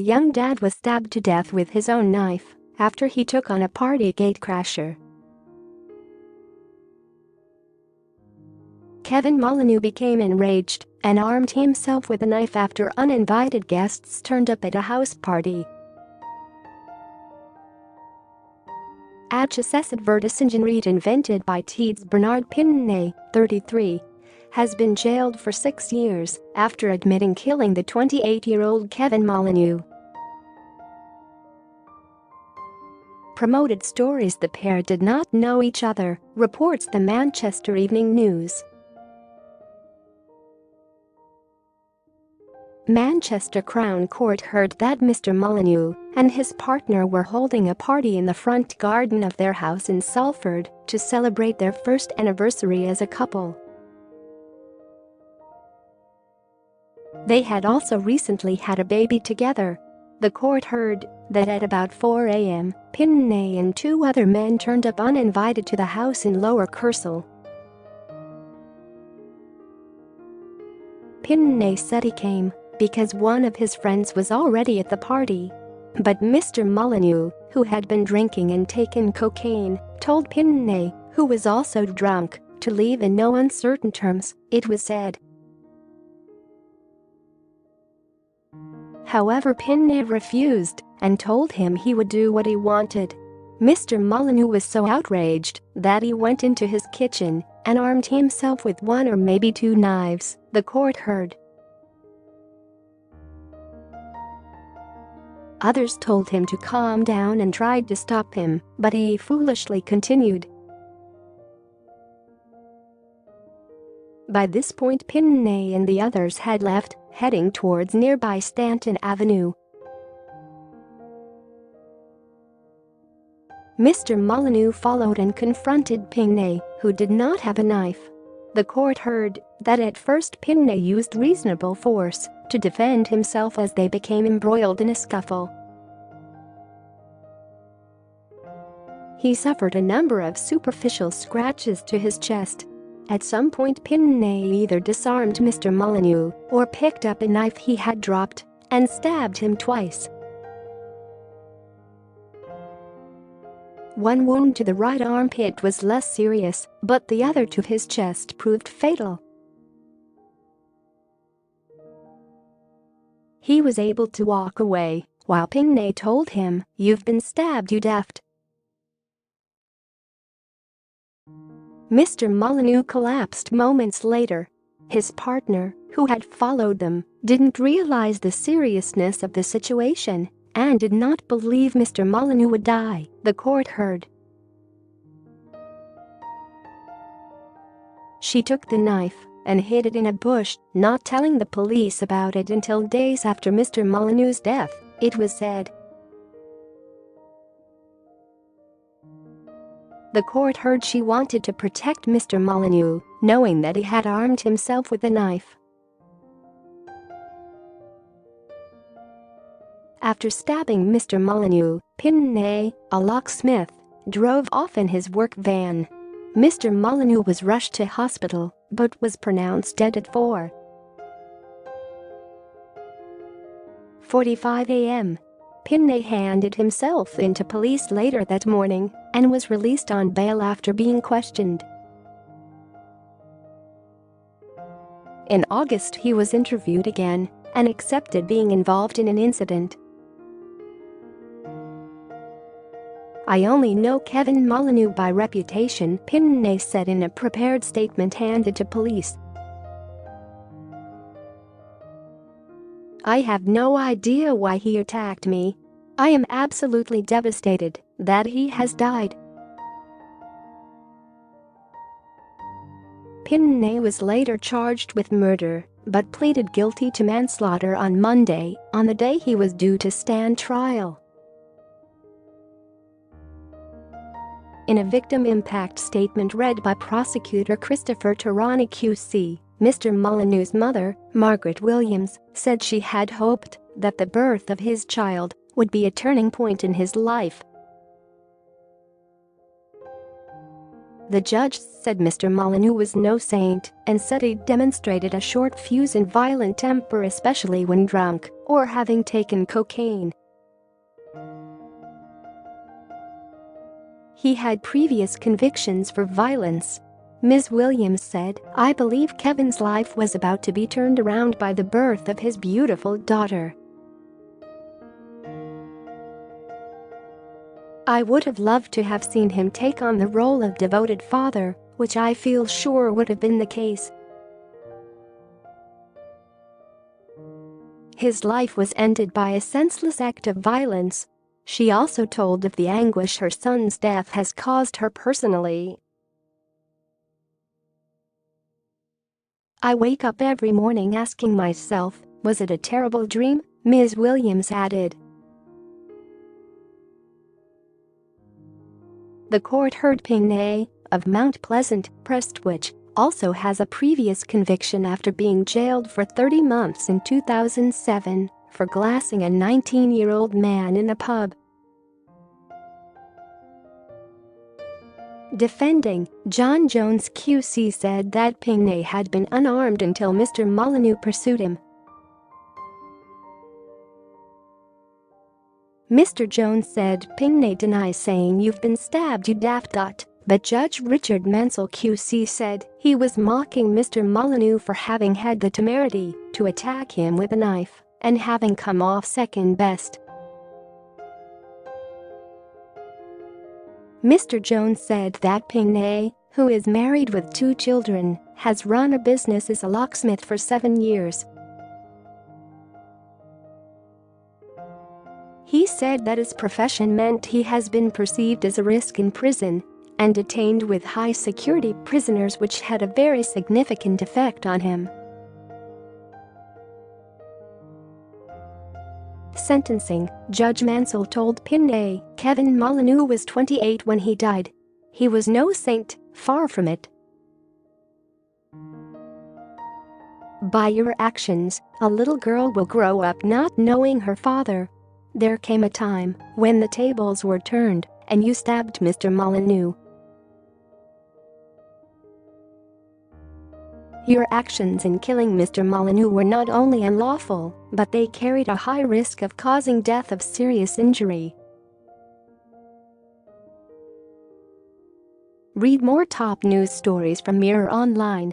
young dad was stabbed to death with his own knife after he took on a party gatecrasher. Kevin Molyneux became enraged and armed himself with a knife after uninvited guests turned up at a house party. @AdChoicesADVERTISINGinRead, invented by Teads Bernard Pinkney, 33, has been jailed for 6 years after admitting killing the 28-year-old Kevin Molyneux. Promoted Stories. The pair did not know each other, reports the Manchester Evening News. Manchester Crown Court heard that Mr Molyneux and his partner were holding a party in the front garden of their house in Salford to celebrate their first anniversary as a couple. They had also recently had a baby together. The court heard that at about 4 a.m., Pinkney and 2 other men turned up uninvited to the house in Lower Kersal. Pinkney said he came because one of his friends was already at the party. But Mr Molyneux, who had been drinking and taken cocaine, told Pinkney, who was also drunk, to leave in no uncertain terms, it was said. However, Pinkney refused and told him he would do what he wanted. Mr Molyneux was so outraged that he went into his kitchen and armed himself with 1 or maybe 2 knives, the court heard. Others told him to calm down and tried to stop him, but he foolishly continued. By this point, Pinkney and the others had left, heading towards nearby Stanton Avenue. Mr Molyneux followed and confronted Pinkney, who did not have a knife. The court heard that at first Pinkney used reasonable force to defend himself as they became embroiled in a scuffle. He suffered a number of superficial scratches to his chest. At some point, Pinkney either disarmed Mr Molyneux or picked up a knife he had dropped and stabbed him twice. One wound to the right armpit was less serious, but the other to his chest proved fatal. He was able to walk away, while Pinkney told him, "You've been stabbed, you daft." Mr Molyneux collapsed moments later. His partner, who had followed them, didn't realize the seriousness of the situation and did not believe Mr Molyneux would die, the court heard. She took the knife and hid it in a bush, not telling the police about it until days after Mr Molyneux's death, it was said. The court heard she wanted to protect Mr Molyneux, knowing that he had armed himself with a knife. After stabbing Mr Molyneux, Pinkney, a locksmith, drove off in his work van. Mr Molyneux was rushed to hospital but was pronounced dead at 4:45 a.m. Pinkney handed himself in to police later that morning and was released on bail after being questioned. In August, he was interviewed again and accepted being involved in an incident. "I only know Kevin Molyneux by reputation," Pinkney said in a prepared statement handed to police. "I have no idea why he attacked me. I am absolutely devastated that he has died." Pinkney was later charged with murder but pleaded guilty to manslaughter on Monday, on the day he was due to stand trial. In a victim impact statement read by prosecutor Christopher Tarani QC, Mr Molyneux's mother, Margaret Williams, said she had hoped that the birth of his child would be a turning point in his life. The judge said Mr. Molyneux was no saint and said he demonstrated a short fuse and violent temper, especially when drunk or having taken cocaine. He had previous convictions for violence. Ms. Williams said, "I believe Kevin's life was about to be turned around by the birth of his beautiful daughter. I would have loved to have seen him take on the role of devoted father, which I feel sure would have been the case. His life was ended by a senseless act of violence." She also told of the anguish her son's death has caused her personally. "I wake up every morning asking myself, was it a terrible dream?" Ms. Williams added. The court heard Pinkney, of Mount Pleasant, Prestwich, also has a previous conviction after being jailed for 30 months in 2007 for glassing a 19-year-old man in a pub. Defending, John Jones QC said that Pinkney had been unarmed until Mr. Molyneux pursued him. Mr. Jones said Pinkney denies saying "you've been stabbed, you daft." But Judge Richard Mansell QC said he was mocking Mr. Molyneux for having had the temerity to attack him with a knife and having come off second best. Mr. Jones said that Pinkney, who is married with 2 children, has run a business as a locksmith for 7 years. He said that his profession meant he has been perceived as a risk in prison and detained with high-security prisoners, which had a very significant effect on him. Sentencing, Judge Mansell told Pinkney Kevin Molyneux was 28 when he died. He was no saint, far from it. By your actions, a little girl will grow up not knowing her father. There came a time when the tables were turned and you stabbed Mr. Molyneux. Your actions in killing Mr. Molyneux were not only unlawful, but they carried a high risk of causing death of serious injury. Read more top news stories from Mirror Online.